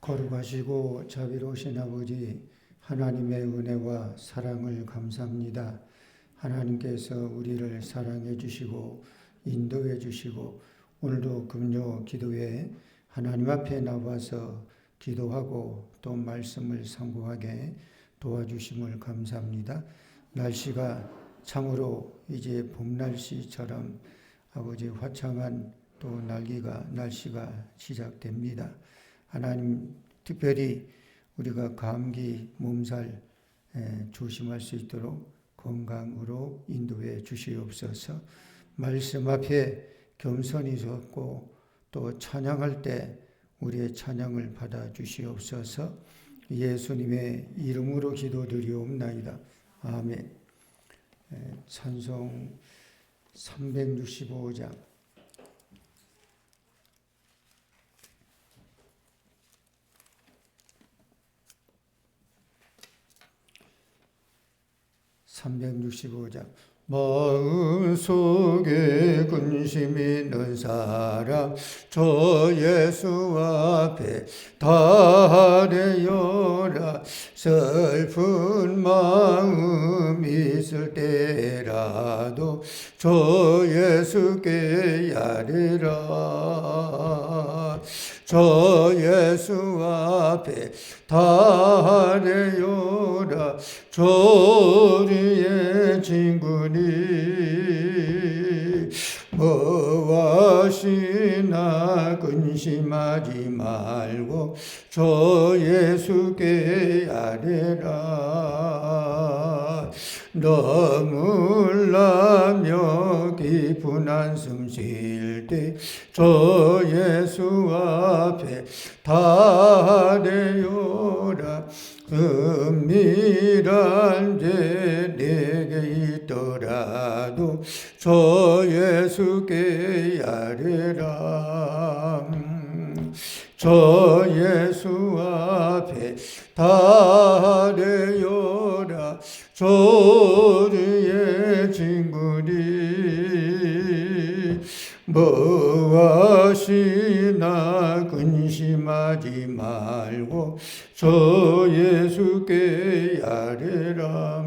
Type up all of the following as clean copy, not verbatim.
거룩하시고 자비로우신 아버지 하나님의 은혜와 사랑을 감사합니다. 하나님께서 우리를 사랑해 주시고 인도해 주시고 오늘도 금요 기도에 하나님 앞에 나와서 기도하고 또 말씀을 상고하게 도와주심을 감사합니다. 날씨가 참으로 이제 봄 날씨처럼 아버지 화창한 또 날씨가 시작됩니다. 하나님 특별히 우리가 감기, 몸살 조심할 수 있도록 건강으로 인도해 주시옵소서. 말씀 앞에 겸손히 섰고 또 찬양할 때 우리의 찬양을 받아 주시옵소서. 예수님의 이름으로 기도드리옵나이다. 아멘. 찬송 365장 365장 마음속에 근심 있는 사람 저 예수 앞에 달래어라. 슬픈 마음 있을 때라도 저 예수께 아뢰라. 저 예수 앞에 달래어라. 우리의 친구니 무엇이나 근심하지 말고 저 예수께 아뢰라. 너무라며 깊은 한숨 쉴 때 저 예수 앞에 달래어라. 은밀한 죄 내게 있더라도 저 예수께 아뢰라. 저 예수 앞에 달래어라. 우리의 친구니 무엇이나 근심하지 말고 저 예수께 아뢰라.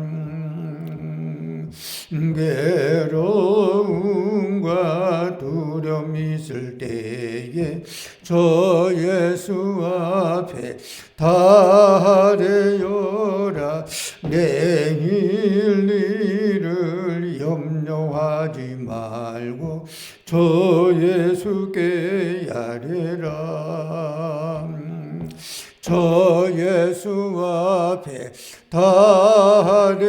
괴로움과 두려움 있을 때에 저 예수 앞에 달래어라. 내일 일을 염려하지 말고 저 예수께 아뢰라. 저 예수 앞에 달래어라.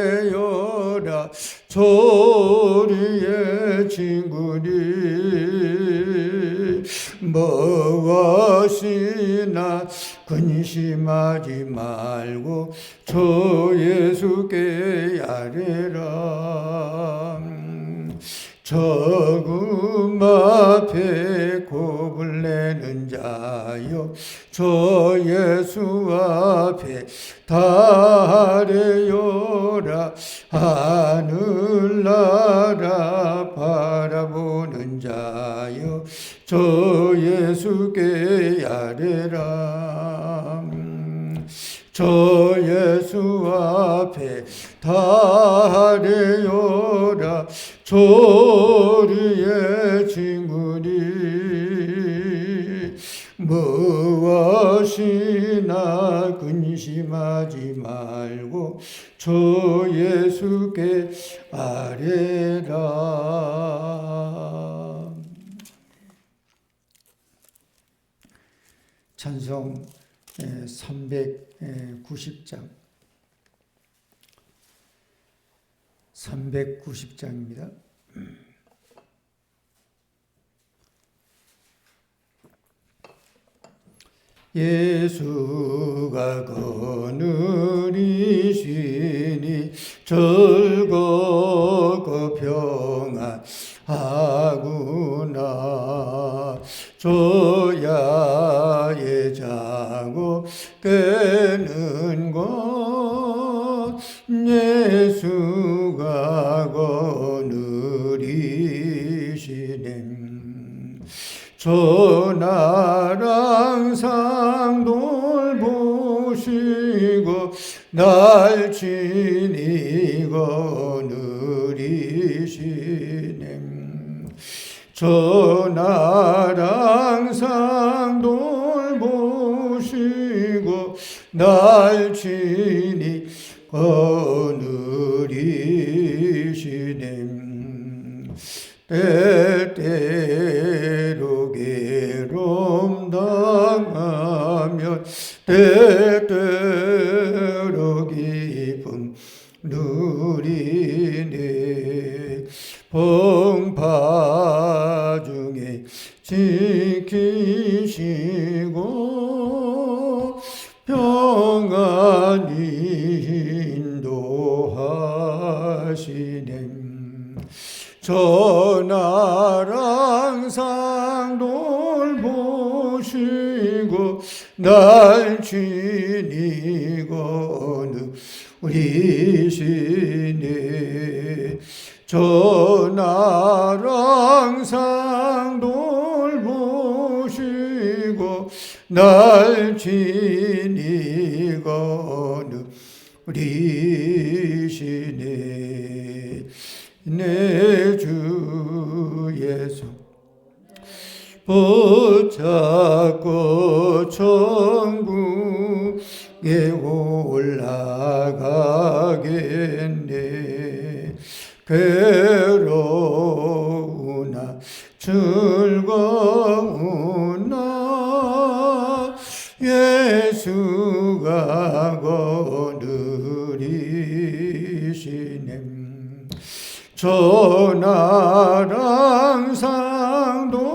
우리의 친구니 무엇이나 근심하지 말고 저 예수께 아뢰라. 적음 앞에 겁을 내는 자여 저 예수 앞에 달래어라. 하늘나라 바라보는 자여 저 예수께 아뢰라. 저 예수 앞에 달래어라. 우리의 친구니 무엇이나 근심하지 말고 저 예수께 아뢰라. 찬송 390장 390장입니다. 예수가 거느리시니 즐겁고 평안하구나. 조야에 자고 깨는 것 예수가 거느리시네. 전하랑 상돌 날 지니고 느리시네. 전하라 항상 돌보시고 날 지니고 느리시네. 때때로 괴로움 당하면 때때로 기쁨 누리네. 풍파 중에 지키시고 평안히 인도하시네. 전하라 항상 돌보시고 날 지니고 누리시네. 전하라 항상 돌보시고 날 지니고 누리시네. 내 주 예수 붙잡고 천국에 올라가겠네. 괴로우나 즐거우나 예수가 거느리시네. 전하라 항상 돌보시고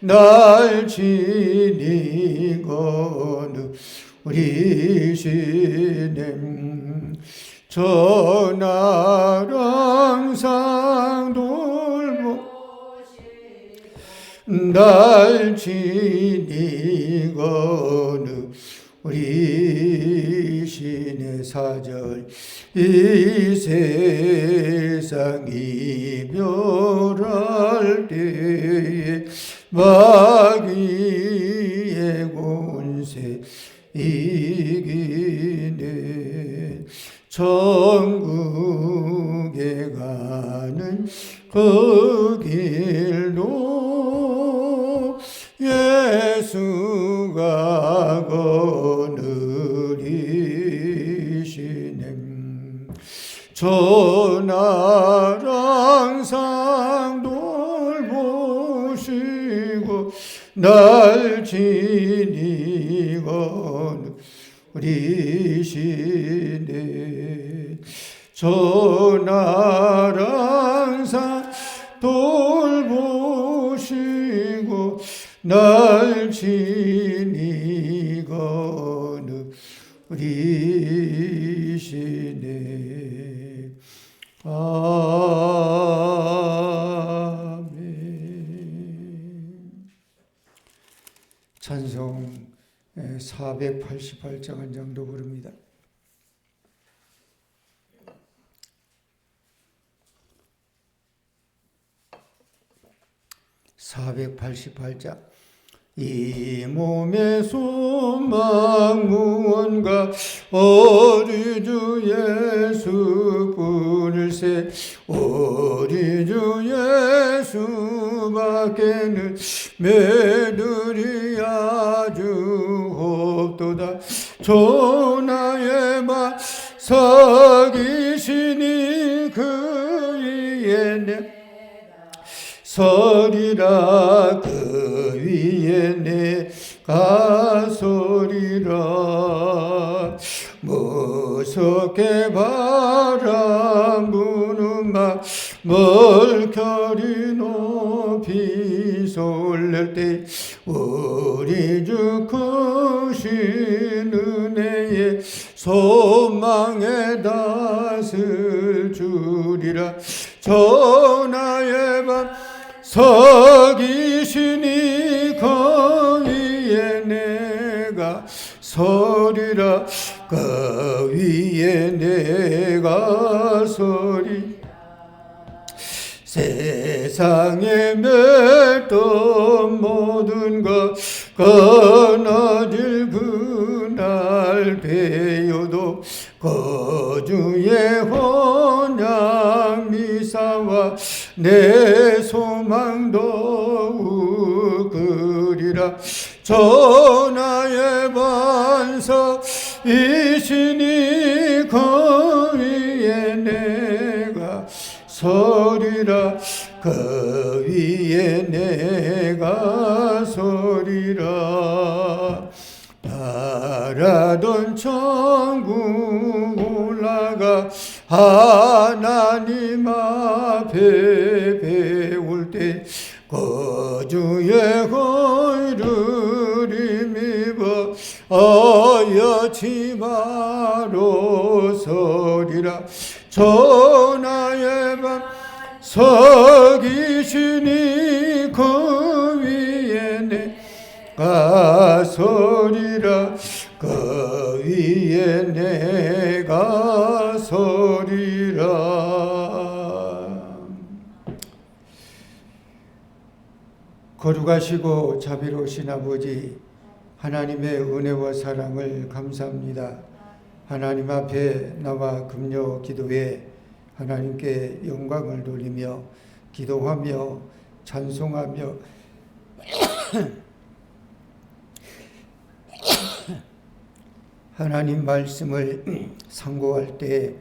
날 지니고 누리시네. 전하라 항상 돌보시고 날 지니고 누리시네. 4절 이 세상 이별할 때에 마귀의 권세 이기네. 천국에 가는 그 길도 예수가 거느리시네. 전하라 항상 돌보시고 날 지니고 누리시네. 전하라 항상 돌보시고 날 지니고 누리시네. 아멘. 찬송 488장 한 장도 부릅니다. 488장. 이 몸의 소망 무언가 우리 주 예수뿐일세. 우리 주 예수밖에는 매들이 아주 없도다. 전하의 바 서기시니 그 위에 내 서리라. 그 위에 내가 서리라. 무섭게 바람 부는 막 멀결이 높이 쏠릴 때 우리 주 크신 은혜에 소망에 닿을 주리라. 전하의 밤 서기시니 그 위에 내가 서리라. 그 위에 내가 서리. 세상에 맺던 모든 것 끊어질 그날 거주의 혼약 미사와 내 소망도 그리라. 전하의 반석이시니 그 위에 내가 서리라. 그 위에 내가 서리라. 바라던 천국 올라가 하나님 앞에 배울 때 거주의 거를 힘입어 어여치마로 서리라. 전하의 반석이시니 그 위에 내가 서리라. 그 위에 내가 서리라. 거룩하시고 자비로우신 아버지, 하나님의 은혜와 사랑을 감사합니다. 하나님 앞에 나와 금요 기도에 하나님께 영광을 돌리며 기도하며 찬송하며 하나님 말씀을 상고할 때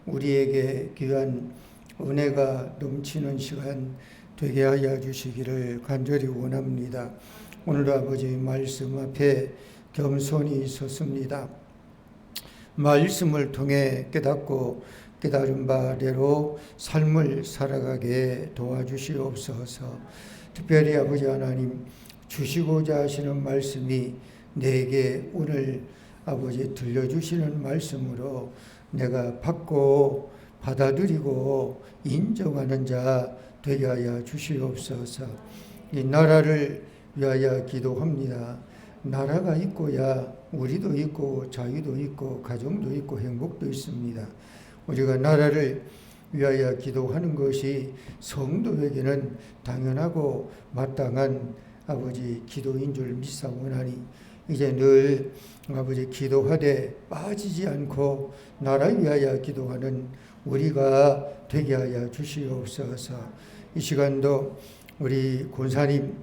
우리에게 귀한 은혜가 넘치는 시간 되게 하여 주시기를 간절히 원합니다. 오늘도 아버지 말씀 앞에 겸손히 섰습니다. 말씀을 통해 깨닫고 깨달은 바대로 삶을 살아가게 도와주시옵소서. 특별히 아버지 하나님 주시고자 하시는 말씀이 내게 오늘 아버지 들려주시는 말씀으로 내가 받고 받아들이고 인정하는 자 되게 하여 주시옵소서. 이 나라를 위하여 기도합니다. 나라가 있고야 우리도 있고 자유도 있고 가정도 있고 행복도 있습니다. 우리가 나라를 위하여 기도하는 것이 성도에게는 당연하고 마땅한 아버지 기도인 줄 믿사오나니 이제 늘 아버지 기도하되 빠지지 않고 나라 위하여 기도하는 우리가 되게 하여 주시옵소서. 이 시간도 우리 권사님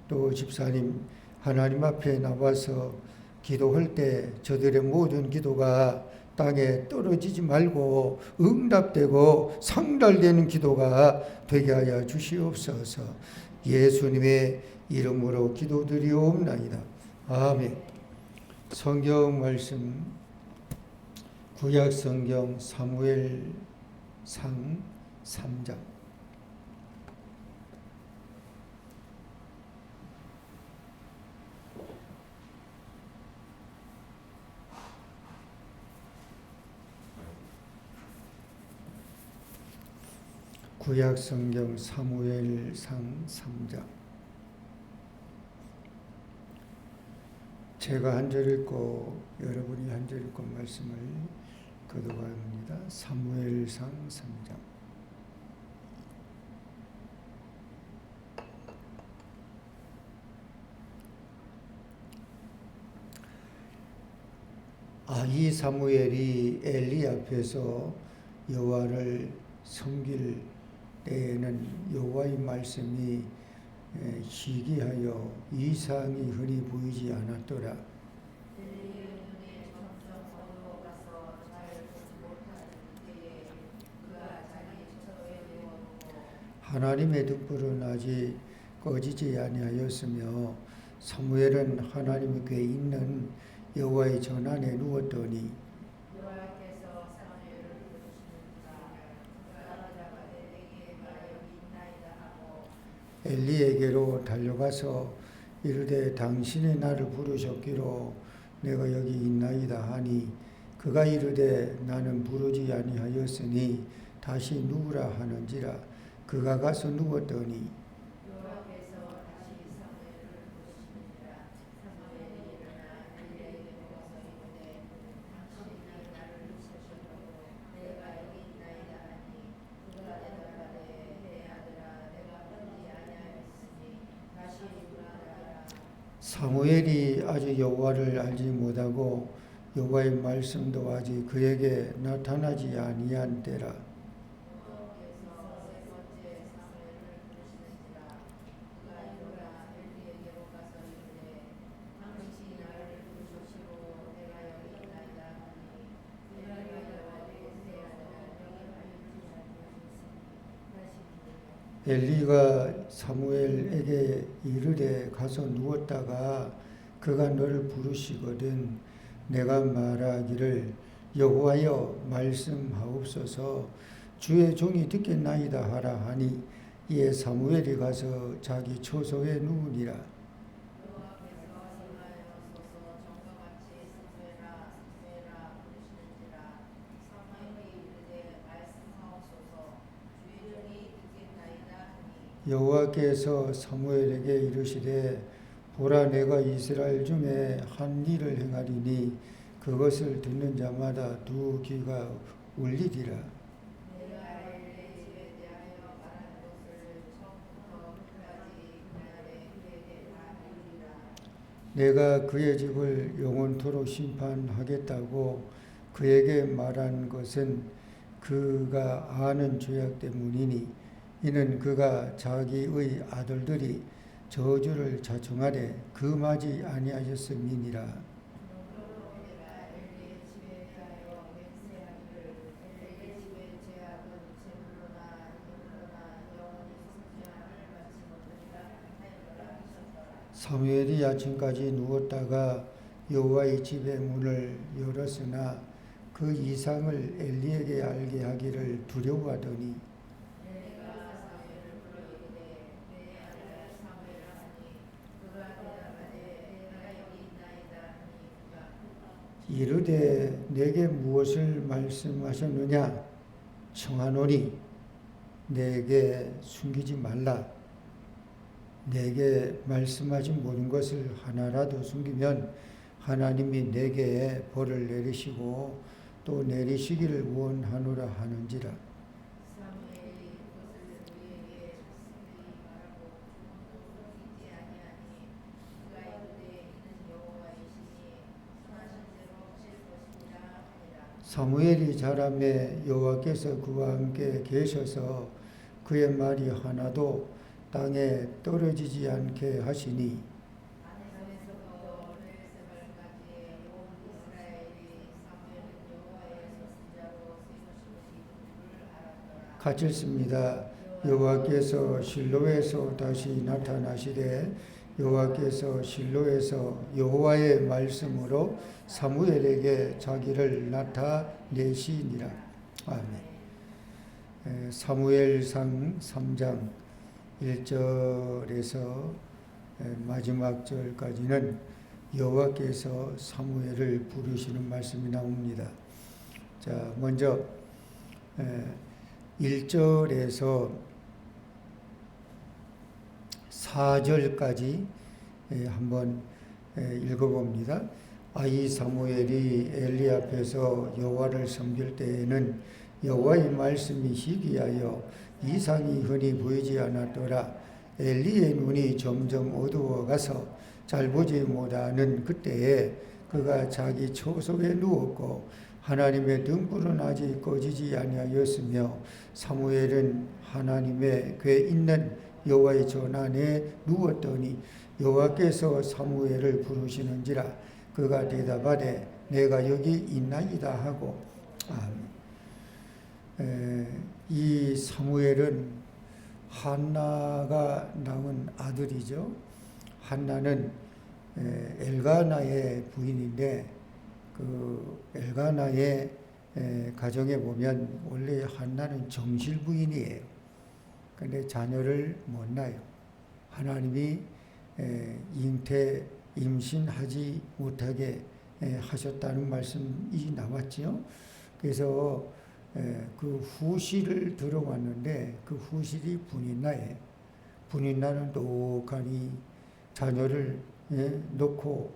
또 집사님 하나님 앞에 나와서 기도할 때 저들의 모든 기도가 땅에 떨어지지 말고 응답되고 상달되는 기도가 되게 하여 주시옵소서. 예수님의 이름으로 기도드리옵나이다. 아멘. 성경 말씀 구약 성경 사무엘상 3장. 구약 성경 사무엘상 3장. 제가 한 절 읽고 여러분이 한 절 읽고 말씀을 거듭합니다. 사무엘상 3장. 이 사무엘이 엘리 앞에서 여호와를 섬길 때에는 여호와의 말씀이 희귀하여 이상이 흔히 보이지 않았더라. 하나님의 등불은 아직 꺼지지 아니하였으며 사무엘은 하나님의 궤에 있는 여호와의 전안에 누웠더니 엘리에게로 달려가서 이르되 당신이 나를 부르셨기로 내가 여기 있나이다 하니 그가 이르되 나는 부르지 아니하였으니 다시 누우라 하는지라. 그가 가서 누웠더니 사무엘이 아직 여호와를 알지 못하고 여호와의 말씀도 아직 그에게 나타나지 아니한 때라. 엘리가 사무엘에게 이르되 가서 누웠다가 그가 너를 부르시거든 내가 말하기를 여호와여 말씀하옵소서 주의 종이 듣겠나이다 하라 하니 이에 사무엘이 가서 자기 초소에 누우니라. 여호와께서 사무엘에게 이르시되 보라 내가 이스라엘 중에 한 일을 행하리니 그것을 듣는 자마다 두 귀가 울리리라. 내가 그의 집을 영원토록 심판하겠다고 그에게 말한 것은 그가 아는 죄악 때문이니 이는 그가 자기의 아들들이 저주를 자청하되 금하지 아니하였음이니라. 사무엘이 아침까지 누웠다가 여호와의 집의 문을 열었으나 그 이상을 엘리에게 알게 하기를 두려워하더니 이르되 내게 무엇을 말씀하셨느냐 청하노니 내게 숨기지 말라. 내게 말씀하신 모든 것을 하나라도 숨기면 하나님이 내게 벌을 내리시고 또 내리시기를 원하노라 하는지라. 사무엘이 자라매 여호와께서 그와 함께 계셔서 그의 말이 하나도 땅에 떨어지지 않게 하시니 같습니다. 여호와께서 실로에서 다시 나타나시되 여호와께서 실로에서 여호와의 말씀으로 사무엘에게 자기를 나타내시니라. 아멘. 사무엘상 3장 1절에서 마지막 절까지는 여호와께서 사무엘을 부르시는 말씀이 나옵니다. 자, 먼저 1절에서 4절까지 한번 읽어봅니다. 아이 사무엘이 엘리 앞에서 여호와를 섬길 때에는 여호와의 말씀이 희귀하여 이상이 흔히 보이지 않았더라. 엘리의 눈이 점점 어두워가서 잘 보지 못하는 그때에 그가 자기 초소에 누웠고 하나님의 등불은 아직 꺼지지 아니하였으며 사무엘은 하나님의 궤 있는 여호와의 전 안에 누웠더니 여호와께서 사무엘을 부르시는지라. 그가 대답하되 내가 여기 있나이다 하고. 이 사무엘은 한나가 낳은 아들이죠. 한나는 엘가나의 부인인데 그 엘가나의 가정에 보면 원래 한나는 정실 부인이에요. 근데 자녀를 못 낳아요. 하나님이 임신하지 못하게 하셨다는 말씀이 나왔죠. 그래서 그 후실을 들어왔는데 그 후실이 분인나예요. 분인나는 똑하니 자녀를 놓고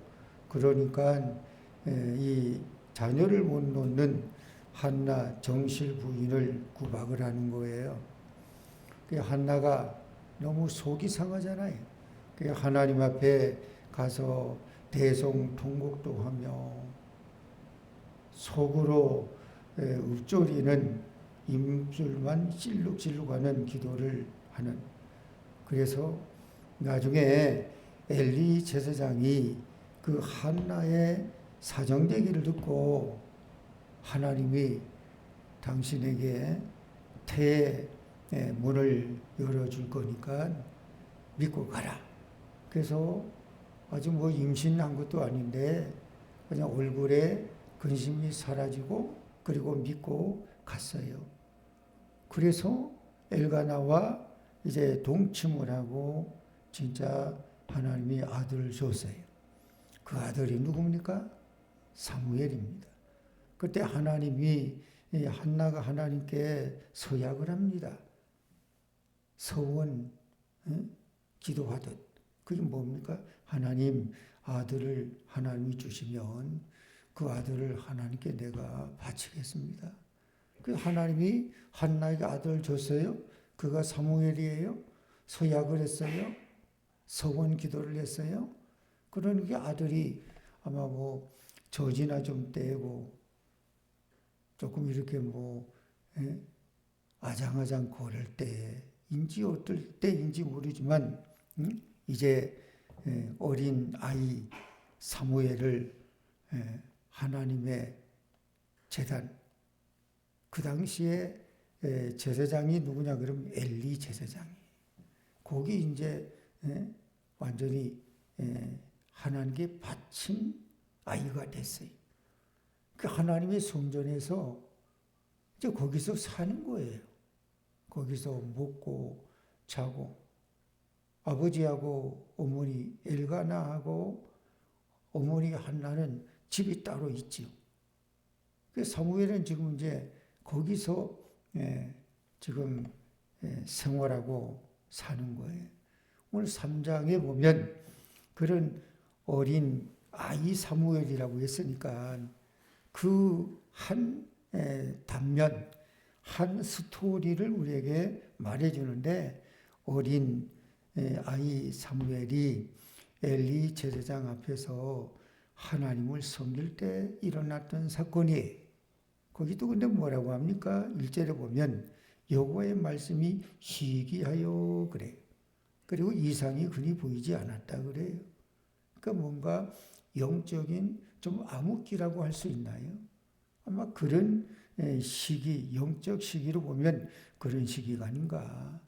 그러니까 이 자녀를 못 놓는 한나 정실 부인을 구박을 하는 거예요. 한나가 너무 속이 상하잖아요. 하나님 앞에 가서 대성통곡도 하며 속으로 읊조리는 입술만 찔룩찔룩하는 기도를 하는. 그래서 나중에 엘리 제사장이 그 한나의 사정되기를 듣고 하나님이 당신에게 태의 문을 열어줄 거니까 믿고 가라. 그래서 아주 뭐 임신한 것도 아닌데 그냥 얼굴에 근심이 사라지고 그리고 믿고 갔어요. 그래서 엘가나와 이제 동침을 하고 진짜 하나님이 아들을 줬어요. 그 아들이 누굽니까? 사무엘입니다. 그때 하나님이 한나가 하나님께 서약을 합니다. 서원 기도하듯. 그게 뭡니까? 하나님 아들을 하나님이 주시면 그 아들을 하나님께 내가 바치겠습니다. 그 하나님이 한나에게 아들을 줬어요. 그가 사무엘이에요. 서약을 했어요. 서원 기도를 했어요. 그러니까 아들이 아마 뭐 젖이나 좀 떼고 조금 이렇게 뭐 아장아장 거릴 때인지 어떨 때인지 모르지만 이제 어린 아이 사무엘을 하나님의 제단, 그 당시에 제사장이 누구냐 그러면 엘리 제사장이 거기 이제 완전히 하나님께 바친 아이가 됐어요. 그 하나님의 성전에서 이제 거기서 사는 거예요. 거기서 먹고 자고 아버지하고 어머니 엘가나하고 어머니 한나는 집이 따로 있지요. 그 사무엘은 지금 이제 거기서 지금 생활하고 사는 거예요. 오늘 3장에 보면 그런 어린 아이 사무엘이라고 했으니까 그 한 단면, 한 스토리를 우리에게 말해주는데 어린 아이 사무엘이 엘리 제사장 앞에서 하나님을 섬길 때 일어났던 사건이 거기도 근데 뭐라고 합니까? 1절에 보면 여호와의 말씀이 희귀하여 그래요. 그리고 이상이 흔히 보이지 않았다 그래요. 그러니까 뭔가 영적인 좀 암흑기라고 할 수 있나요? 아마 그런 시기, 영적 시기로 보면 그런 시기가 아닌가.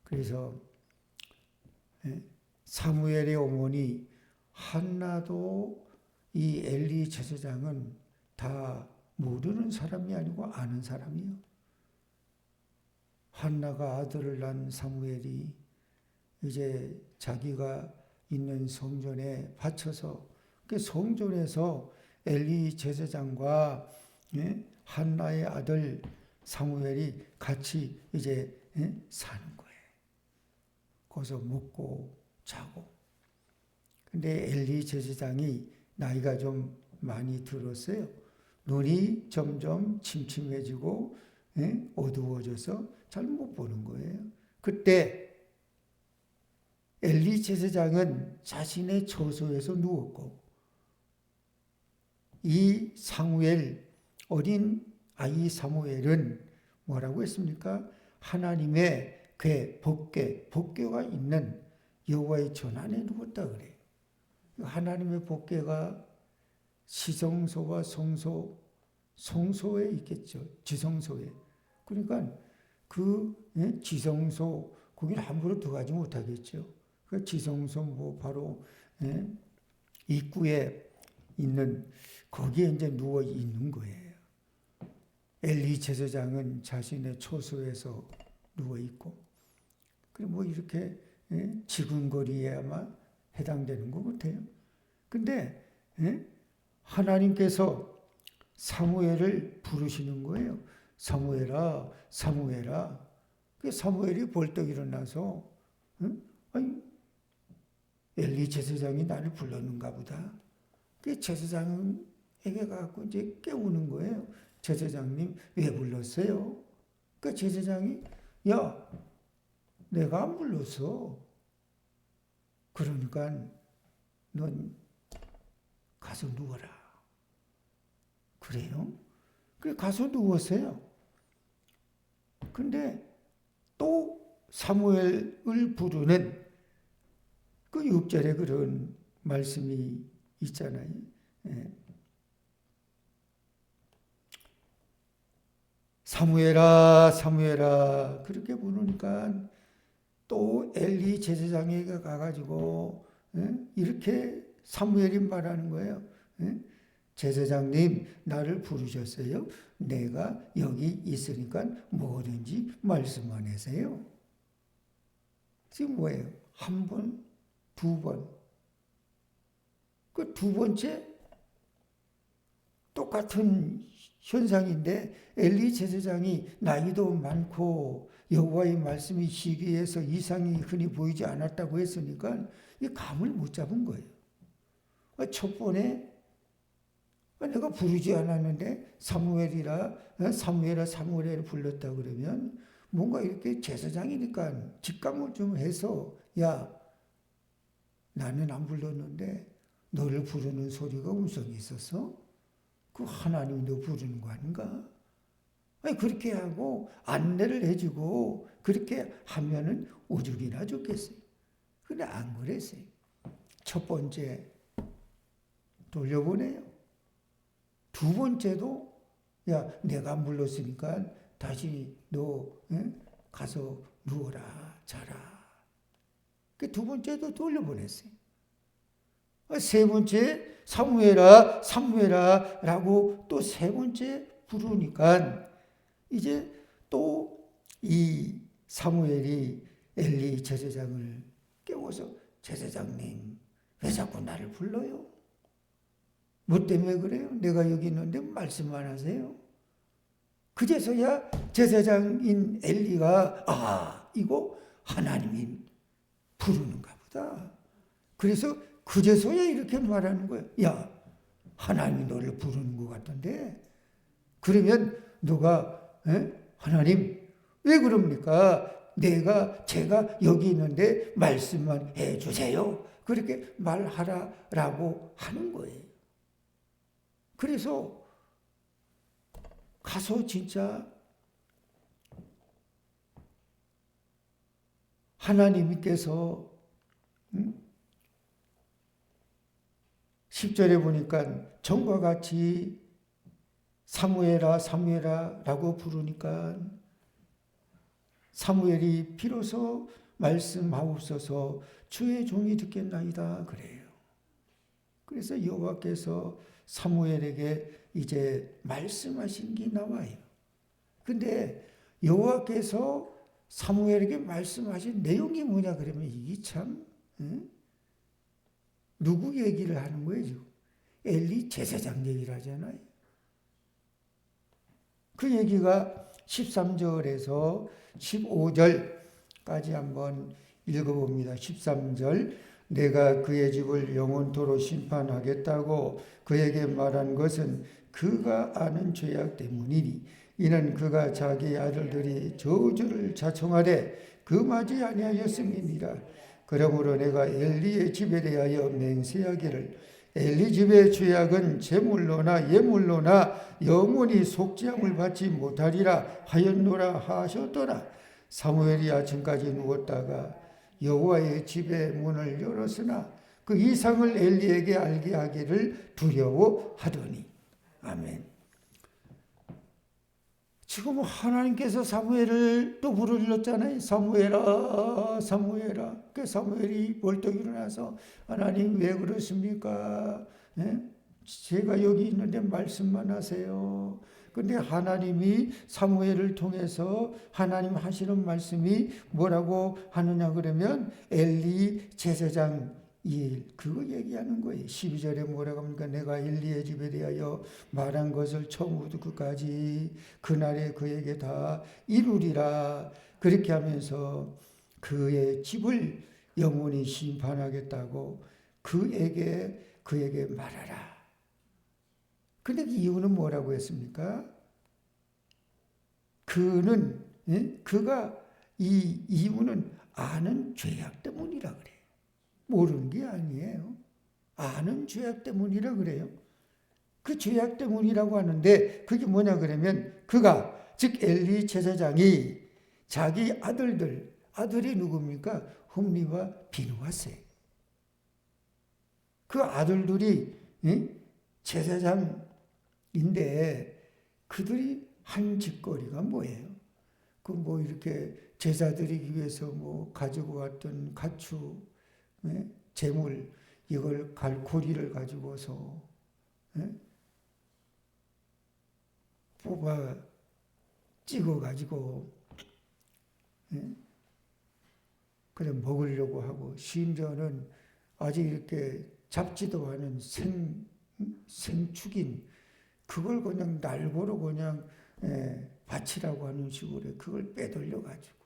그래서 사무엘의 어머니 한나도 이 엘리 제사장은 다 모르는 사람이 아니고 아는 사람이요. 한나가 아들을 낳은 사무엘이 이제 자기가 있는 성전에 바쳐서 그 성전에서 엘리 제사장과 한나의 아들 사무엘이 같이 이제 사는 거예요. 거기서 먹고 자고. 근데 엘리 제사장이 나이가 좀 많이 들었어요. 눈이 점점 침침해지고 어두워져서 잘 못 보는 거예요. 그때 엘리 제사장은 자신의 처소에서 누웠고 이 사무엘 어린 아이 사무엘은 뭐라고 했습니까? 하나님의 궤, 법궤가 있는 여호와의 전안에 누웠다 그래요. 하나님의 법궤가 지성소와 성소에 있겠죠. 지성소에. 그러니까 그 지성소 거기를 함부로 들어가지 못하겠죠. 그 지성소 뭐 바로 입구에 있는 거기에 이제 누워 있는 거예요. 엘리 제사장은 자신의 초소에서 누워 있고, 그리고 뭐 이렇게 지근거리에 아마 해당되는 것 같아요. 근데 하나님께서 사무엘을 부르시는 거예요. 사무엘아, 사무엘아. 그 사무엘이 벌떡 일어나서 아니 엘리 제사장이 나를 불렀는가 보다. 그 제사장에게 가서 이제 깨우는 거예요. 제사장님 왜 불렀어요? 그 제사장이 야 내가 안 불렀어. 그러니까 넌 가서 누워라. 그래요? 그래 가서 누웠어요. 근데 또 사무엘을 부르는 그 6절에 그런 말씀이 있잖아요. 예. 사무엘아 사무엘아 그렇게 부르니까 또 엘리 제사장에게 가가지고 이렇게 사무엘이 말하는 거예요. 제사장님 나를 부르셨어요. 내가 여기 있으니까 뭐든지 말씀만 하세요. 지금 뭐예요? 한 번, 두 번. 그 두 번째 똑같은 현상인데 엘리 제사장이 나이도 많고 여호와의 말씀이 시기에서 이상이 흔히 보이지 않았다고 했으니까 이 감을 못 잡은 거예요. 첫 번에 내가 부르지 않았는데 사무엘을 불렀다 그러면 뭔가 이렇게 제사장이니까 직감을 좀 해서 야 나는 안 불렀는데 너를 부르는 소리가 음성이 있어서 그 하나님이 너 부르는 거 아닌가? 아니 그렇게 하고 안내를 해주고 그렇게 하면은 오죽이나 좋겠어요. 근데 안 그랬어요. 첫 번째 돌려보내요. 두 번째도 야 내가 안 불렀으니까 다시 너 가서 누워라 자라. 그 두 번째도 돌려보냈어요. 세 번째 사무엘아 사무엘아 라고 또 세 번째 부르니까 이제 또 이 사무엘이 엘리 제사장을 깨워서 제사장님 왜 자꾸 나를 불러요? 뭐 때문에 그래요? 내가 여기 있는데 말씀만 하세요. 그제서야 제사장인 엘리가 이거 하나님이 부르는가 보다. 그래서 그제서야 이렇게 말하는 거예요. 야 하나님이 너를 부르는 것 같던데 그러면 너가 하나님 왜 그럽니까? 제가 여기 있는데 말씀만 해주세요. 그렇게 말하라라고 하는 거예요. 그래서 가서 진짜 하나님께서 10절에 보니까 전과 같이 사무엘아 사무엘아 라고 부르니까 사무엘이 비로소 말씀하옵소서 주의 종이 듣겠나이다 그래요. 그래서 여호와께서 사무엘에게 이제 말씀하신 게 나와요. 근데 여호와께서 사무엘에게 말씀하신 내용이 뭐냐 그러면 이게 참 누구 얘기를 하는 거예요 지금? 엘리 제사장 얘기를 하잖아요. 그 얘기가 13절에서 15절까지 한번 읽어봅니다. 13절 내가 그의 집을 영원토록 심판하겠다고 그에게 말한 것은 그가 아는 죄악 때문이니 이는 그가 자기 아들들이 저주를 자청하되 금하지 아니하였음이니라. 그러므로 내가 엘리의 집에 대하여 맹세하기를 엘리 집의 죄악은 제물로나 예물로나 영원히 속죄함을 받지 못하리라 하였노라 하셨더라. 사무엘이 아침까지 누웠다가 여호와의 집의 문을 열었으나 그 이상을 엘리에게 알게 하기를 두려워하더니. 아멘. 지금 하나님께서 사무엘을 또 부르셨잖아요. 사무엘아 사무엘아. 그 사무엘이 벌떡 일어나서 하나님 왜 그러십니까? 제가 여기 있는데 말씀만 하세요. 근데 하나님이 사무엘을 통해서 하나님 하시는 말씀이 뭐라고 하느냐 그러면 엘리 제사장 일 그거 얘기하는 거예요. 12절에 뭐라고 합니까? 내가 엘리의 집에 대하여 말한 것을 처음부터 끝까지 그날에 그에게 다 이루리라. 그렇게 하면서 그의 집을 영원히 심판하겠다고 그에게 말하라. 근데 그 이유는 뭐라고 했습니까? 그가 이 이유는 아는 죄악 때문이라 그래요. 모르는 게 아니에요. 아는 죄악 때문이라 그래요. 그 죄악 때문이라고 하는데 그게 뭐냐 그러면 그가 즉 엘리 제사장이 자기 아들이 누굽니까? 홈리와 비누하세. 그 아들들이 제사장인데 그들이 한 짓거리가 뭐예요? 그 뭐 이렇게 제사 드리기 위해서 뭐 가지고 왔던 가축, 재물 이걸 고리를 가지고서 뽑아 찍어 가지고 그래 먹으려고 하고 심지어는 아직 이렇게 잡지도 않은 생축인 그걸 그냥 날고로 그냥 바치라고 하는 식으로 그걸 빼돌려 가지고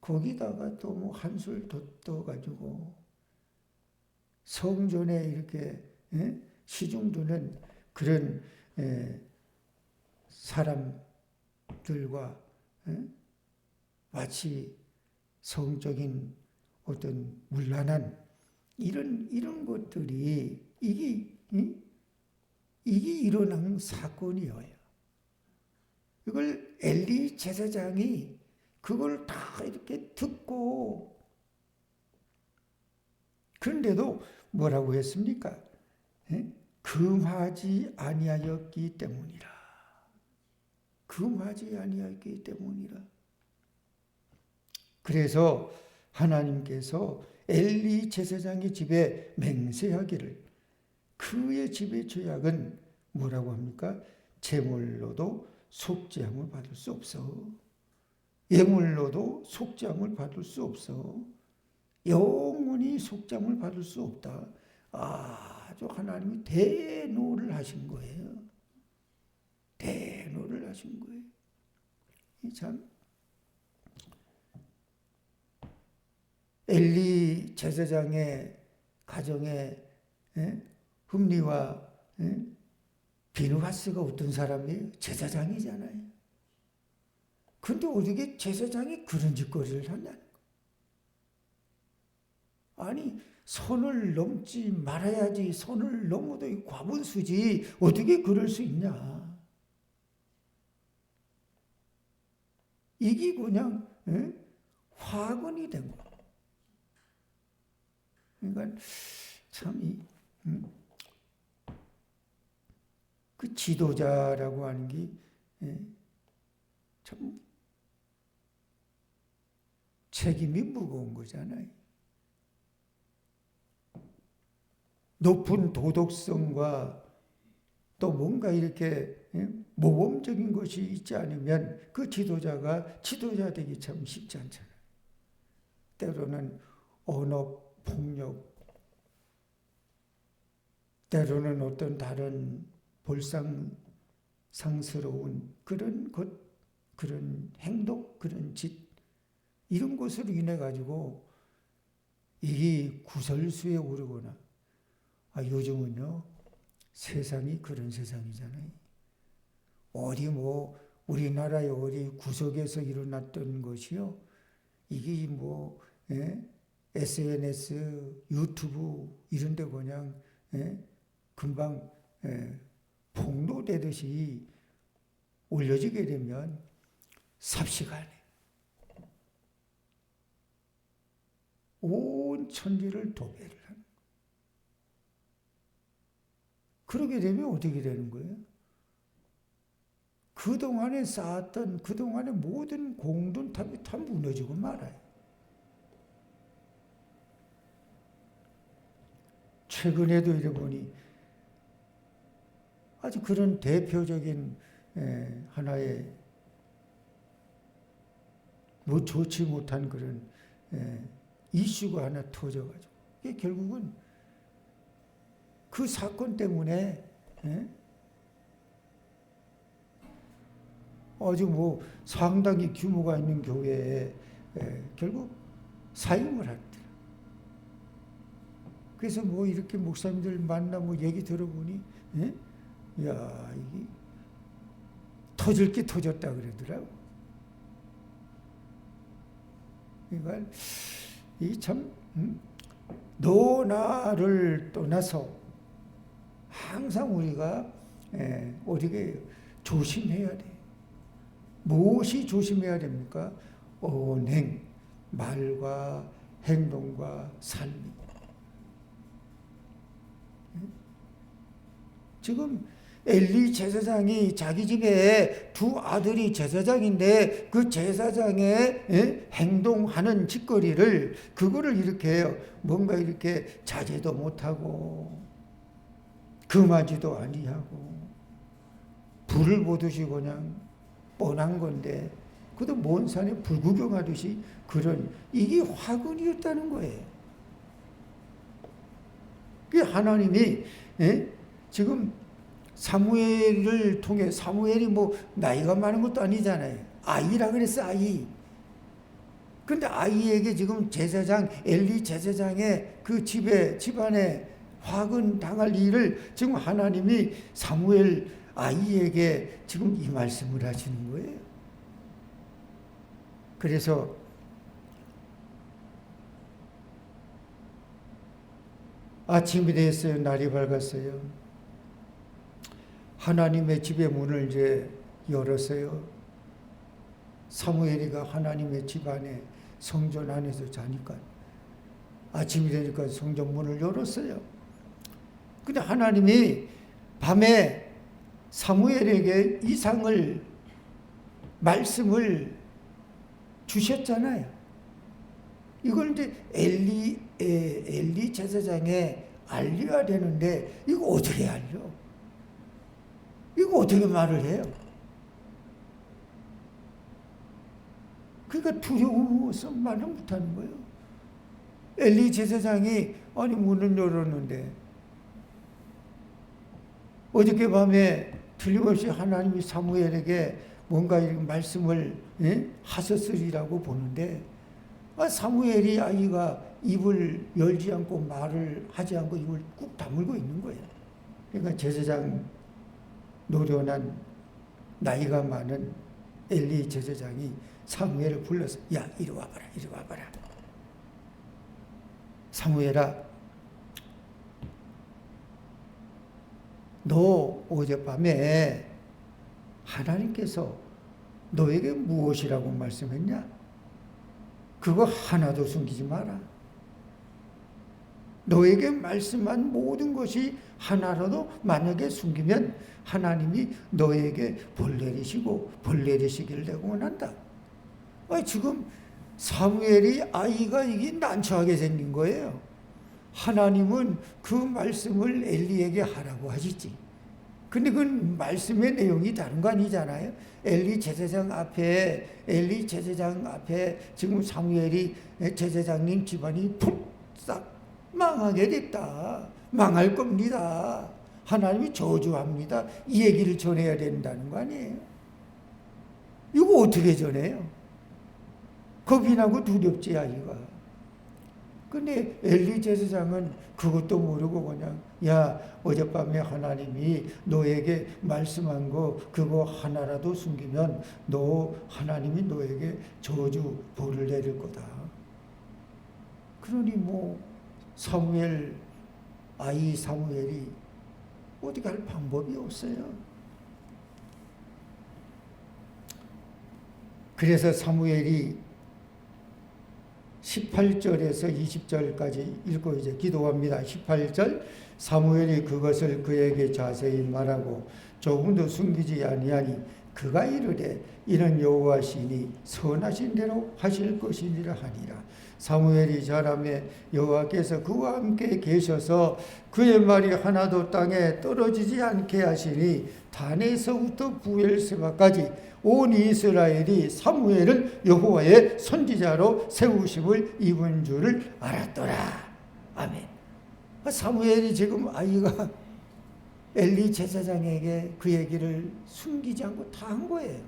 거기다가 또 뭐 한술 더 가지고 성전에 이렇게 시중두는 그런 사람들과 마치 성적인 어떤 문란한 이런 것들이 이게 일어난 사건이에요. 이걸 엘리 제사장이 그걸 다 이렇게 듣고 그런데도 뭐라고 했습니까? 금하지 아니하였기 때문이라. 금하지 아니하였기 때문이라. 그래서 하나님께서 엘리 제사장의 집에 맹세하기를 그의 집의 죄악은 뭐라고 합니까? 제물로도 속죄함을 받을 수 없어. 예물로도 속죄함을 받을 수 없어. 영원히 속죄함을 받을 수 없다. 아주 하나님이 대노를 하신 거예요. 대노를 하신 거예요. 참 엘리 제사장의 가정에 흠리와 비누하스가 어떤 사람이에요? 제사장이잖아요. 근데 어떻게 제사장이 그런 짓거리를 한다는 거예요? 아니 선을 넘지 말아야지. 선을 넘어도 과분수지 어떻게 그럴 수 있냐. 이게 그냥 화근이 된 거예요. 그러니까 참 그 지도자라고 하는 게 참 책임이 무거운 거잖아요. 높은 도덕성과 또 뭔가 이렇게 모범적인 것이 있지 않으면 그 지도자가 지도자 되기 참 쉽지 않잖아요. 때로는 언어 폭력, 때로는 어떤 다른 볼상스러운 그런 것, 그런 행동, 그런 짓 이런 것으로 인해 가지고 이게 구설수에 오르거나 요즘은요 세상이 그런 세상이잖아요. 어디 뭐 우리나라의 어디 구석에서 일어났던 것이요 이게 뭐 SNS, 유튜브 이런 데 그냥 금방 폭로되듯이 올려지게 되면 삽시간에 온 천지를 도배를 하는 거예요. 그러게 되면 어떻게 되는 거예요? 그동안에 쌓았던 그동안의 모든 공든탑이 다 무너지고 말아요. 최근에도 이래 보니 아주 그런 대표적인 하나의 뭐 좋지 못한 그런 이슈가 하나 터져가지고 이게 결국은 그 사건 때문에 아주 뭐 상당히 규모가 있는 교회에 결국 사임을 했더라. 그래서 뭐 이렇게 목사님들 만나 뭐 얘기 들어보니 야 이게 터질 게 터졌다 그러더라고. 그러니까 이 참 너 나를 떠나서 항상 우리가 어떻게 조심해야 돼. 무엇이 조심해야 됩니까? 언행, 말과 행동과 삶이. 지금 엘리 제사장이 자기 집에 두 아들이 제사장인데 그 제사장의 행동하는 짓거리를 그거를 이렇게 뭔가 이렇게 자제도 못하고 금하지도 아니하고 불을 보듯이 그냥 뻔한 건데 그것도 먼 산에 불구경하듯이 그런 이게 화근이었다는 거예요. 그 하나님이 지금 사무엘을 통해 사무엘이 뭐 나이가 많은 것도 아니잖아요. 아이라 그랬어 아이. 근데 아이에게 지금 제사장 엘리 제사장의 그 집안에 화근 당할 일을 지금 하나님이 사무엘 아이에게 지금 이 말씀을 하시는 거예요. 그래서 아침이 됐어요. 날이 밝았어요. 하나님의 집의 문을 이제 열었어요. 사무엘이가 하나님의 집 안에 성전 안에서 자니까 아침이 되니까 성전 문을 열었어요. 근데 하나님이 밤에 사무엘에게 이상을 말씀을 주셨잖아요. 이걸 이제 엘리 제사장에 알려야 되는데 이거 어떻게 알려? 이거 어떻게 말을 해요? 그러니까 두려워서 말을 못하는 거예요. 엘리 제사장이 아니 문을 열었는데 어저께 밤에 틀림없이 하나님이 사무엘에게 뭔가 이런 말씀을 하셨으리라고 보는데 사무엘이 아이가 입을 열지 않고 말을 하지 않고 입을 꾹 다물고 있는 거예요. 그러니까 제사장 노련한 나이가 많은 엘리 제사장이 사무엘을 불러서 야 이리 와봐라 이리 와봐라. 사무엘아 너 어젯밤에 하나님께서 너에게 무엇이라고 말씀했냐? 그거 하나도 숨기지 마라. 너에게 말씀한 모든 것이 하나라도 만약에 숨기면 하나님이 너에게 벌 내리시고 벌 내리시기를 내가 원한다. 지금 사무엘이 아이가 이게 난처하게 생긴 거예요. 하나님은 그 말씀을 엘리에게 하라고 하시지. 근데 그 말씀의 내용이 다른 거 아니잖아요. 엘리 제사장 앞에 지금 사무엘이 제사장님 집안이 푹싹 망하게 됐다. 망할 겁니다. 하나님이 저주합니다. 이 얘기를 전해야 된다는 거 아니에요. 이거 어떻게 전해요? 겁이 나고 두렵지 아이가. 근데 엘리 제사장은 그것도 모르고 그냥 야 어젯밤에 하나님이 너에게 말씀한 거 그거 하나라도 숨기면 너 하나님이 너에게 저주 벌을 내릴 거다. 그러니 뭐 아이 사무엘이 어떻게 할 방법이 없어요. 그래서 사무엘이 18절에서 20절까지 읽고 이제 기도합니다. 18절 사무엘이 그것을 그에게 자세히 말하고 조금도 숨기지 아니하니 그가 이르되 이는 여호와시니 선하신 대로 하실 것이니라 하니라. 사무엘이 자라매 여호와께서 그와 함께 계셔서 그의 말이 하나도 땅에 떨어지지 않게 하시니 단에서부터 부엘세바까지 온 이스라엘이 사무엘을 여호와의 선지자로 세우심을 입은 줄을 알았더라. 아멘. 사무엘이 지금 아이가 엘리 제사장에게 그 얘기를 숨기지 않고 다 한 거예요.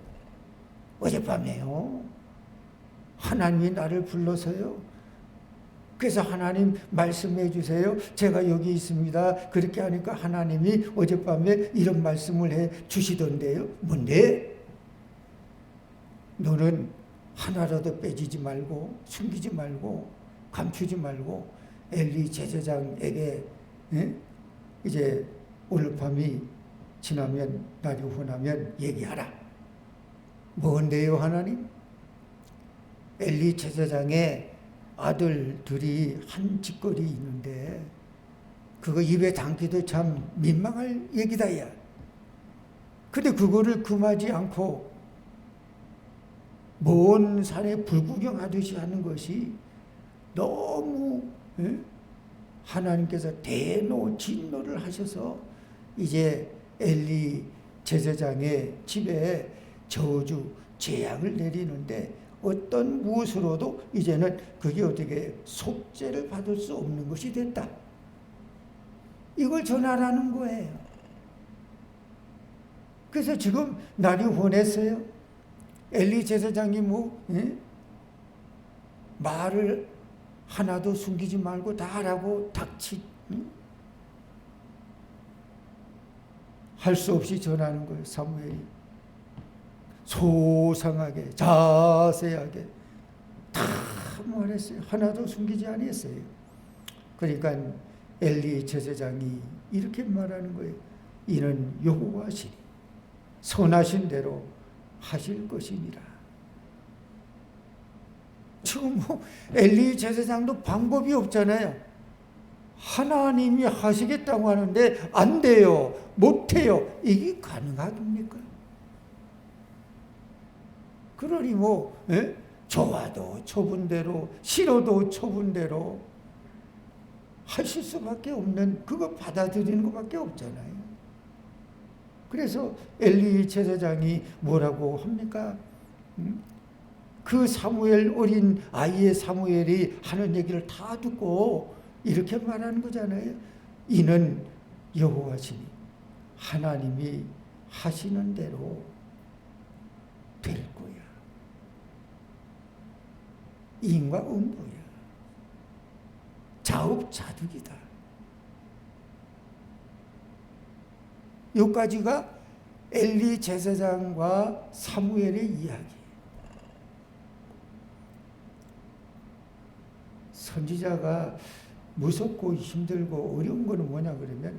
어젯밤에요. 하나님이 나를 불러서요. 그래서 하나님 말씀해 주세요. 제가 여기 있습니다. 그렇게 하니까 하나님이 어젯밤에 이런 말씀을 해 주시던데요. 뭔데? 너는 하나라도 빼지지 말고 숨기지 말고 감추지 말고 엘리 제사장에게 이제 오늘 밤이 지나면, 날이 후나면 얘기하라. 뭔데요, 하나님? 엘리 제사장의 아들들이 한 짓거리 있는데 그거 입에 담기도 참 민망할 얘기다, 야. 근데 그거를 금하지 않고 먼 산에 불구경하듯이 하는 것이 너무, 예? 하나님께서 대노 진노를 하셔서 이제 엘리 제사장의 집에 저주 재앙을 내리는데 어떤 무엇으로도 이제는 그게 어떻게 속죄를 받을 수 없는 것이 됐다. 이걸 전하라는 거예요. 그래서 지금 날이 원했어요. 엘리 제사장이 말을 하나도 숨기지 말고 다 하라고 할 수 없이 전하는 거예요. 사무엘이 소상하게 자세하게 다 말했어요. 하나도 숨기지 아니했어요. 그러니까 엘리 제사장이 이렇게 말하는 거예요. 이는 여호와시니 선하신 대로 하실 것이니라. 지금 엘리 제사장도 방법이 없잖아요. 하나님이 하시겠다고 하는데 안 돼요. 못 해요. 이게 가능합니까? 그러니 좋아도 처분대로 싫어도 처분대로 하실 수밖에 없는, 그거 받아들이는 것밖에 없잖아요. 그래서 엘리 제사장이 뭐라고 합니까? 그 사무엘, 어린 아이의 사무엘이 하는 얘기를 다 듣고 이렇게 말하는 거잖아요. 이는 여호와시니 하나님이 하시는 대로 될 거야. 인과 응보야. 자업자득이다. 여기까지가 엘리 제사장과 사무엘의 이야기. 선지자가 무섭고 힘들고 어려운 거는 뭐냐 그러면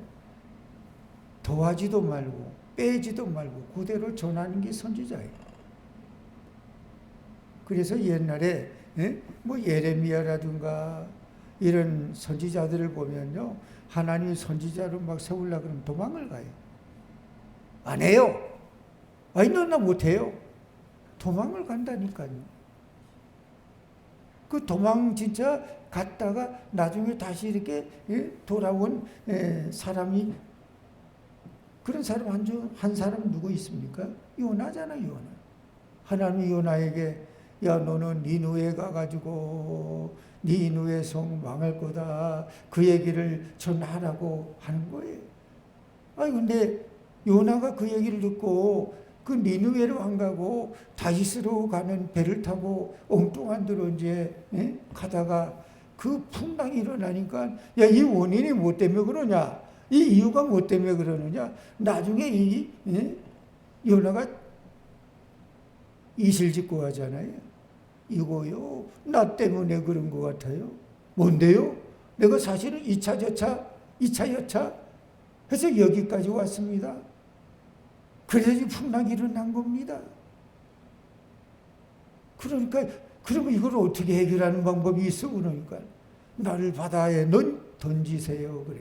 더하지도 말고 빼지도 말고 그대로 전하는 게 선지자예요. 그래서 옛날에 예레미야라든가 이런 선지자들을 보면요, 하나님이 선지자로 막 세우려고 그러면 도망을 가요. 안 해요. 아니, 나 못해요. 도망을 간다니까요. 그 도망 진짜 갔다가 나중에 다시 이렇게 돌아온 사람이, 그런 사람 한 사람 누구 있습니까? 요나잖아요, 요나. 하나님이 요나에게 야, 너는 니느웨 가가지고 니느웨 성 망할 거다, 그 얘기를 전하라고 하는 거예요. 아니 근데 요나가 그 얘기를 듣고 그 니느웨로 안 가고 다시스로 가는 배를 타고 엉뚱한 데로 이제 가다가 그 풍랑이 일어나니까 야, 이 원인이 뭐 때문에 그러냐, 이 이유가 뭐 때문에 그러느냐, 나중에 이 요나가 이실직고 하잖아요. 이거요, 나 때문에 그런 것 같아요. 뭔데요? 내가 사실은 2차 저차 2차 여차 해서 여기까지 왔습니다. 그래서 이 풍랑이 일어난 겁니다. 그러니까 그러면 이걸 어떻게 해결하는 방법이 있어? 그러니까 나를 바다에 던지세요. 그래.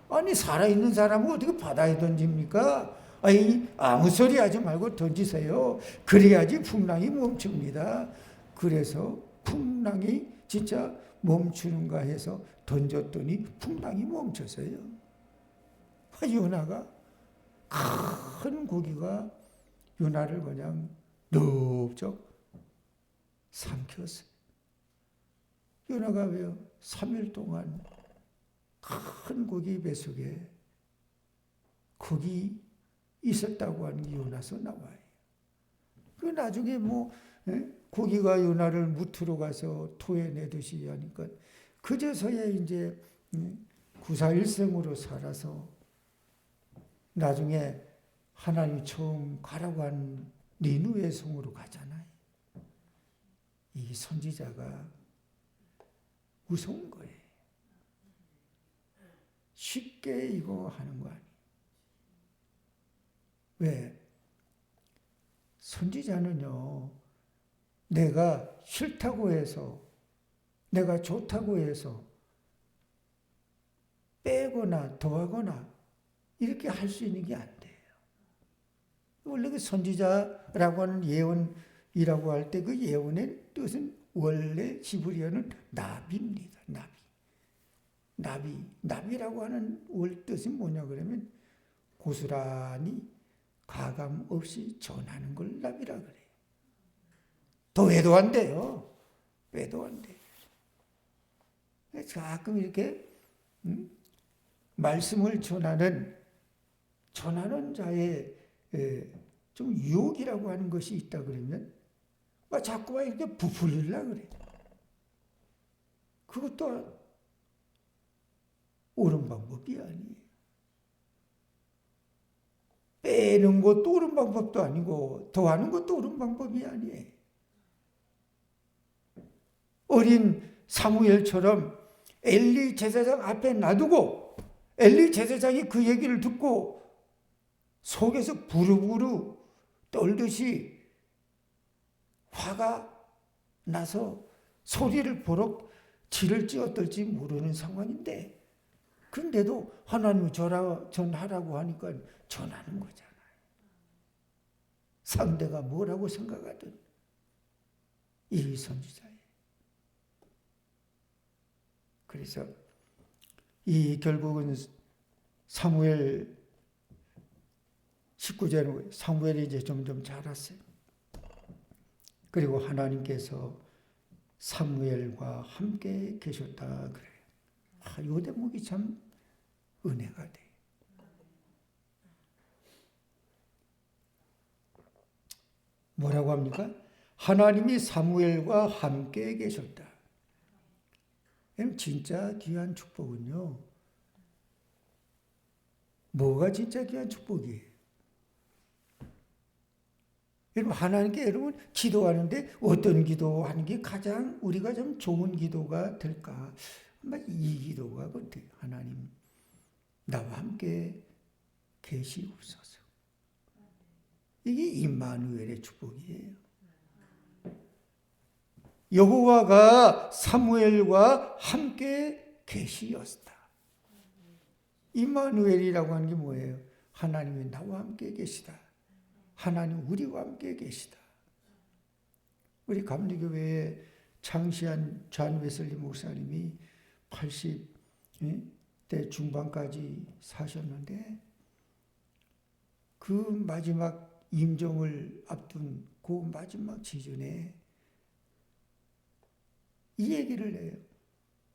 아니, 살아있는 사람은 어떻게 바다에 던집니까? 아니, 아무 소리 하지 말고 던지세요. 그래야지 풍랑이 멈춥니다. 그래서 풍랑이 진짜 멈추는가 해서 던졌더니 풍랑이 멈췄어요. 요나가 큰 고기가 요나를 그냥 넓적 삼켰어요. 요나가 왜요? 3일 동안 큰 고기 뱃속에 거기 있었다고 하는 게 요나서 나와요. 그 나중에 고기가 요나를 무트로 가서 토해내듯이 하니까 그제서야 이제 구사일생으로 살아서 나중에 하나님 처음 가라고 한 니느웨 성으로 가잖아요. 이 선지자가 무서운 거예요. 쉽게 이거 하는 거 아니에요. 왜? 선지자는요, 내가 싫다고 해서, 내가 좋다고 해서 빼거나 더하거나 이렇게 할 수 있는 게 안 돼요. 원래 그 선지자라고 하는 예언이라고 할 때 그 예언의 뜻은 원래 히브리어는 나비입니다. 나비라고 하는 월 뜻이 뭐냐 그러면 고스란히 가감 없이 전하는 걸 나비라 그래요. 더 해도 안 돼요. 빼도 안 돼요. 가끔 이렇게 말씀을 전하는 자의 좀 유혹이라고 하는 것이 있다 그러면 자꾸만 이렇게 부풀리려고 그래. 그것도 옳은 방법이 아니에요. 빼는 것도 옳은 방법도 아니고 더하는 것도 옳은 방법이 아니에요. 어린 사무엘처럼 엘리 제사장 앞에 놔두고 엘리 제사장이 그 얘기를 듣고 속에서 부르부르 떨듯이 화가 나서 소리를 버럭 지를지 어떨지 모르는 상황인데 그런데도 하나님이 전하라고 하니까 전하는 거잖아요. 상대가 뭐라고 생각하든 이 선지자예요. 그래서 이 결국은 사무엘 19절에 사무엘이 이제 점점 자랐어요. 그리고 하나님께서 사무엘과 함께 계셨다 그래요. 이 대목이 참 은혜가 돼. 뭐라고 합니까? 하나님이 사무엘과 함께 계셨다. 진짜 귀한 축복은요. 뭐가 진짜 귀한 축복이에요? 여러분 하나님께 여러분 기도하는데 어떤 기도하는 게 가장 우리가 좀 좋은 기도가 될까? 아마 이 기도가 같아요. 하나님 나와 함께 계시옵소서. 이게 임마누엘의 축복이에요. 여호와가 사무엘과 함께 계시었다. 임마누엘이라고 하는 게 뭐예요? 하나님이 나와 함께 계시다. 하나님 우리와 함께 계시다. 우리 감리교회에 창시한 존 웨슬리 목사님이 80대 중반까지 사셨는데 그 마지막 임종을 앞둔 그 마지막 시즌에 이 얘기를 해요.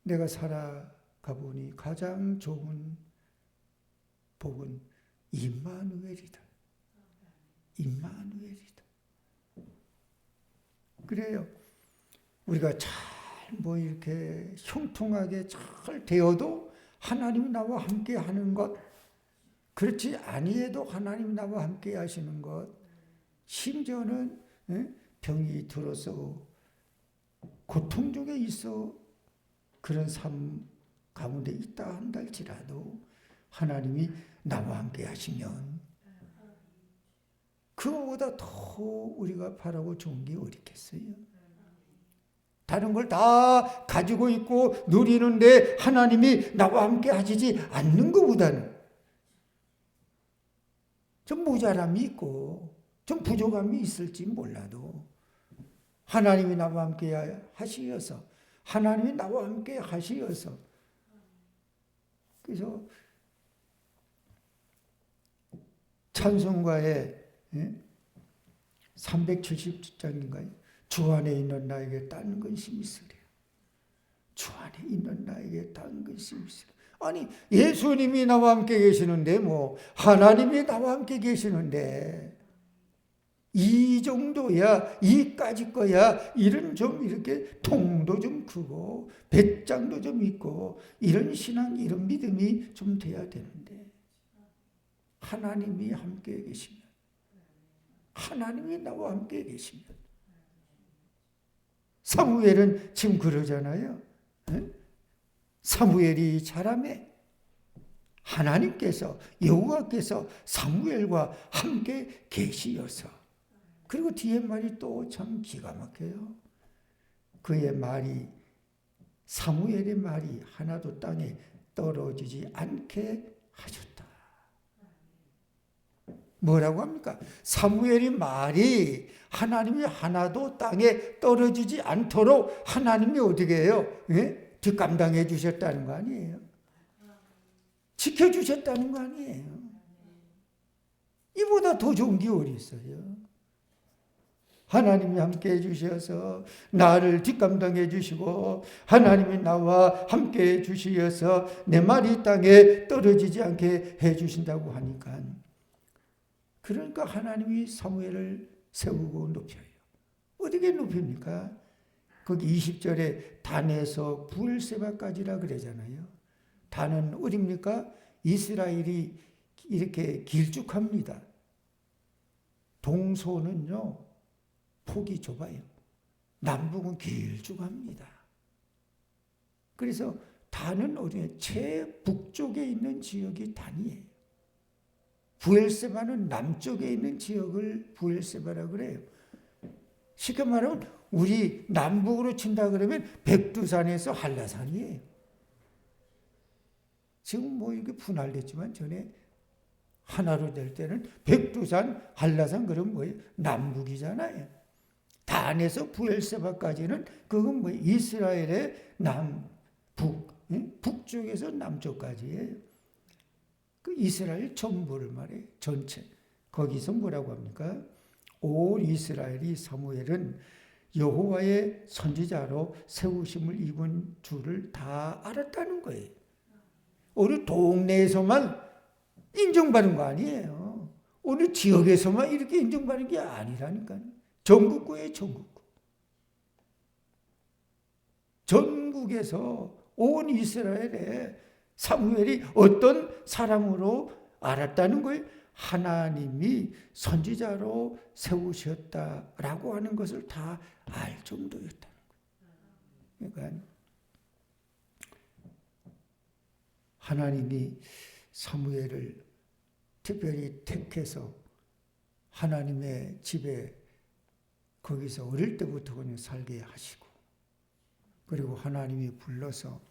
내가 살아가 보니 가장 좋은 복은 임마누엘이다. 임마누엘이다. 그래요. 우리가 잘 이렇게 형통하게 잘 되어도 하나님이 나와 함께 하는 것, 그렇지 아니해도 하나님이 나와 함께 하시는 것, 심지어는 병이 들어서 고통 중에 있어 그런 삶 가운데 있다 한달지라도 하나님이 나와 함께 하시면 그거보다 더 우리가 바라고 좋은 게 어디 있겠어요? 다른 걸 다 가지고 있고 누리는데 하나님이 나와 함께 하시지 않는 것보다는 좀 모자람이 있고 좀 부족함이 있을지 몰라도 하나님이 나와 함께 하시어서 하나님이 나와 함께 하시어서 그래서 찬송가에 370장인가요? 주 안에 있는 나에게 딴 근심이 있으랴. 주 안에 있는 나에게 딴 근심이 있으랴. 아니 예수님이 나와 함께 계시는데 하나님이 나와 함께 계시는데 이 정도야 이까지 거야 이런 좀 이렇게 통도 좀 크고 배짱도 좀 있고 이런 신앙 이런 믿음이 좀 돼야 되는데 하나님이 함께 계시면 하나님이 나와 함께 계시면 사무엘은 지금 그러잖아요. 사무엘이 자라매 하나님께서 여호와께서 사무엘과 함께 계시어서. 그리고 뒤에 말이 또 참 기가 막혀요. 그의 말이 사무엘의 말이 하나도 땅에 떨어지지 않게 하셨다. 뭐라고 합니까? 사무엘의 말이 하나님이 하나도 땅에 떨어지지 않도록 하나님이 어떻게 해요? 예? 뒷감당해 주셨다는 거 아니에요? 지켜주셨다는 거 아니에요? 이보다 더 좋은 게 어디 있어요? 하나님이 함께 해주셔서 나를 뒷감당해 주시고 하나님이 나와 함께 해주시어서 내 말이 땅에 떨어지지 않게 해주신다고 하니까, 그러니까 하나님이 사무엘을 세우고 높여요. 어떻게 높입니까? 거기 20절에 단에서 부엘세바까지라 그러잖아요. 단은 어디입니까? 이스라엘이 이렇게 길쭉합니다. 동서는요 폭이 좁아요. 남북은 길쭉합니다. 그래서 단은 어디에? 최북쪽에 있는 지역이 단이에요. 부엘세바는 남쪽에 있는 지역을 부엘세바라고 그래요. 쉽게 말하면 우리 남북으로 친다 그러면 백두산에서 한라산이에요. 지금 뭐 이게 분할됐지만 전에 하나로 될 때는 백두산, 한라산 그러면 뭐예요? 남북이잖아요. 단에서 부엘세바까지는 그건 뭐 이스라엘의 남북, 북쪽에서 남쪽까지예요. 그 이스라엘 전부를 말해요. 전체. 거기서 뭐라고 합니까? 온 이스라엘이 사무엘은 여호와의 선지자로 세우심을 입은 줄을 다 알았다는 거예요. 어느 동네에서만 인정받은 거 아니에요. 어느 지역에서만 이렇게 인정받는 게 아니라니까요. 전국구예요, 전국구. 전국에서 온 이스라엘에 사무엘이 어떤 사람으로 알았다는 거예요. 하나님이 선지자로 세우셨다라고 하는 것을 다 알 정도였다는 거예요. 그러니까 하나님이 사무엘을 특별히 택해서 하나님의 집에 거기서 어릴 때부터 그냥 살게 하시고, 그리고 하나님이 불러서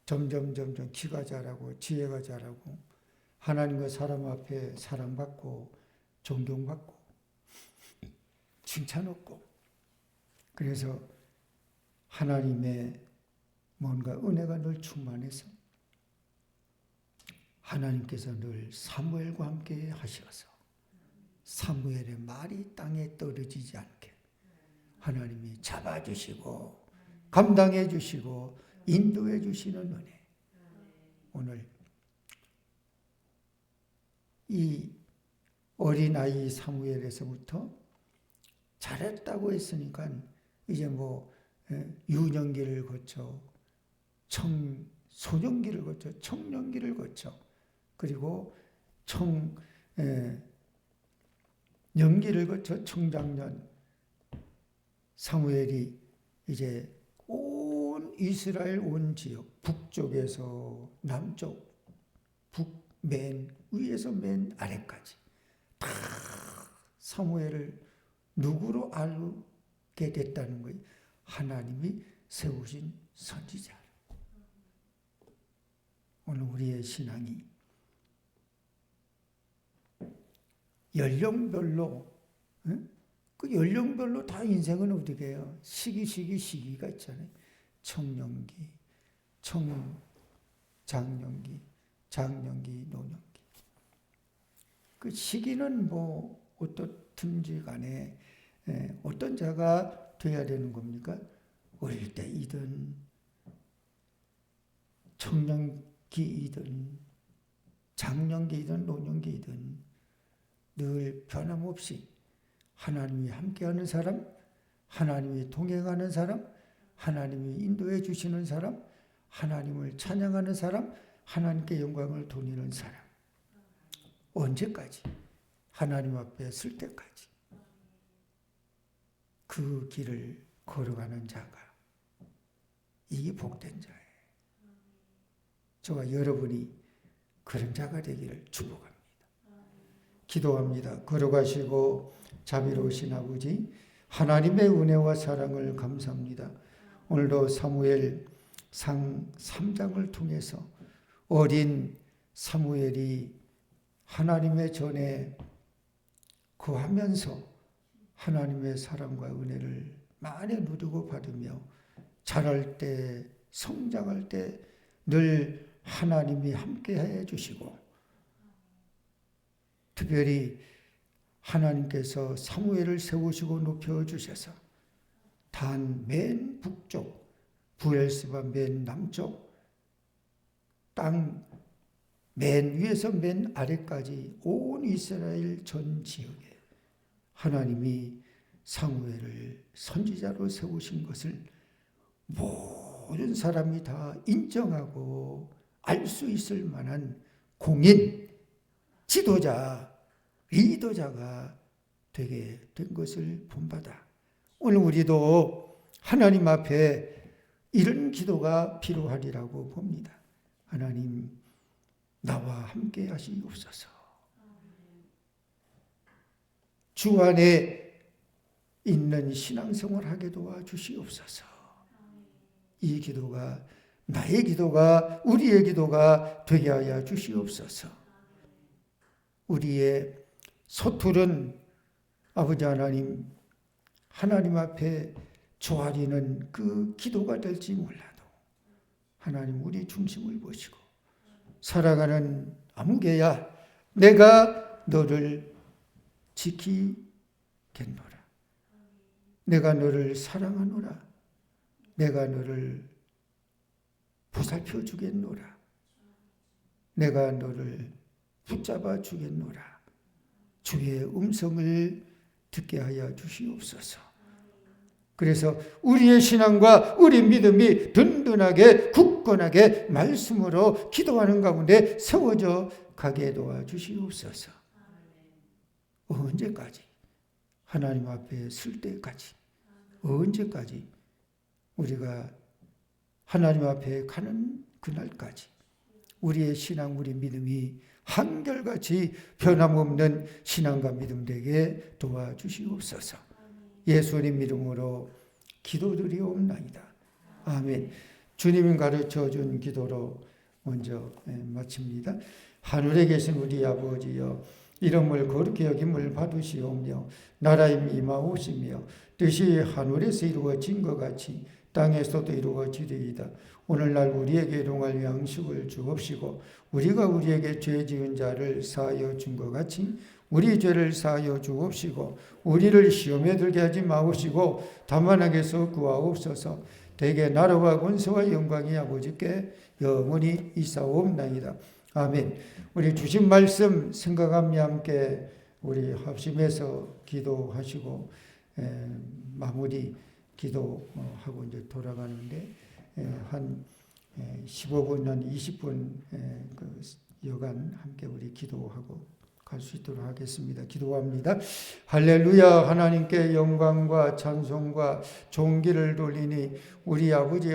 점점 키가 자라고 지혜가 자라고 하나님과 사람 앞에 사랑받고 존경받고 칭찬 얻고, 그래서 하나님의 뭔가 은혜가 늘 충만해서 하나님께서 늘 사무엘과 함께 하셔서 사무엘의 말이 땅에 떨어지지 않게 하나님이 잡아주시고 감당해 주시고 인도해 주시는 은혜. 오늘 이 어린아이 사무엘에서부터 잘했다고 했으니까 이제 뭐 유년기를 거쳐 소년기를 거쳐 청년기를 거쳐 그리고 연기를 거쳐 청장년, 사무엘이 이제 온 이스라엘 온 지역 북쪽에서 남쪽, 북 맨 위에서 맨 아래까지 다 사무엘을 누구로 알게 됐다는 거예요? 하나님이 세우신 선지자. 오늘 우리의 신앙이 연령별로, 그 연령별로 다 인생은 어떻게 해요? 시기가 있잖아요. 청년기, 장년기, 노년기. 그 시기는 뭐 어떻든지 간에 어떤 자가 돼야 되는 겁니까? 어릴 때이든 청년기이든 장년기이든 노년기이든 늘 변함없이 하나님이 함께하는 사람, 하나님이 동행하는 사람, 하나님이 인도해 주시는 사람, 하나님을 찬양하는 사람, 하나님께 영광을 돌리는 사람. 언제까지? 하나님 앞에 설 때까지. 그 길을 걸어가는 자가 이게 복된 자예요. 저와 여러분이 그런 자가 되기를 축복합니다. 기도합니다. 걸어가시고 자비로우신 아버지, 하나님의 은혜와 사랑을 감사합니다. 오늘도 사무엘상 3장을 통해서 어린 사무엘이 하나님의 전에 거하면서 하나님의 사랑과 은혜를 많이 누리고 받으며 자랄 때, 성장할 때 늘 하나님이 함께 해 주시고, 특별히 하나님께서 사무엘을 세우시고 높여 주셔서 단 맨 북쪽, 브엘스바 맨 남쪽, 땅 맨 위에서 맨 아래까지 온 이스라엘 전 지역에 하나님이 사무엘을 선지자로 세우신 것을 모든 사람이 다 인정하고 알 수 있을 만한 공인, 지도자, 리더자가 되게 된 것을 본받아 오늘 우리도 하나님 앞에 이런 기도가 필요하리라고 봅니다. 하나님, 나와 함께 하시옵소서. 주 안에 있는 신앙생활 하게 도와주시옵소서. 이 기도가 나의 기도가, 우리의 기도가 되게 하여 주시옵소서. 우리의 서투른 아버지 하나님, 하나님 앞에 조아리는 그 기도가 될지 몰라도 하나님 우리 중심을 보시고 살아가는 아무개야 내가 너를 지키겠노라. 내가 너를 사랑하노라. 내가 너를 보살펴 주겠노라. 내가 너를 붙잡아 주겠노라. 주의 음성을 듣게 하여 주시옵소서. 그래서 우리의 신앙과 우리 믿음이 든든하게 굳건하게 말씀으로 기도하는 가운데 세워져 가게 도와주시옵소서. 언제까지? 하나님 앞에 설 때까지. 언제까지? 우리가 하나님 앞에 가는 그날까지 우리의 신앙, 우리 믿음이 한결같이 변함없는 신앙과 믿음 되게 도와주시옵소서. 예수님 이름으로 기도드리옵나이다. 아멘. 주님이 가르쳐준 기도로 먼저 마칩니다. 하늘에 계신 우리 아버지여, 이름을 거룩히 여김을 받으시오며 나라의 임하오시며 뜻이 하늘에서 이루어진 것 같이 땅에서도 이루어지리이다. 오늘날 우리에게 일용할 양식을 주옵시고 우리가 우리에게 죄 지은 자를 사하여 준 것 같이 우리 죄를 사하여 주옵시고 우리를 시험에 들게 하지 마옵시고 다만 악에서 구하옵소서. 대개 나라와 권세와 영광이 아버지께 영원히 있사옵나이다. 아멘. 우리 주신 말씀 생각하며 함께 우리 합심해서 기도하시고 마무리 기도하고 이제 돌아가는데 한 15분, 한 20분 그 여간 함께 우리 기도하고 갈 수 있도록 하겠습니다. 기도합니다. 할렐루야. 하나님께 영광과 찬송과 존귀를 돌리니 우리 아버지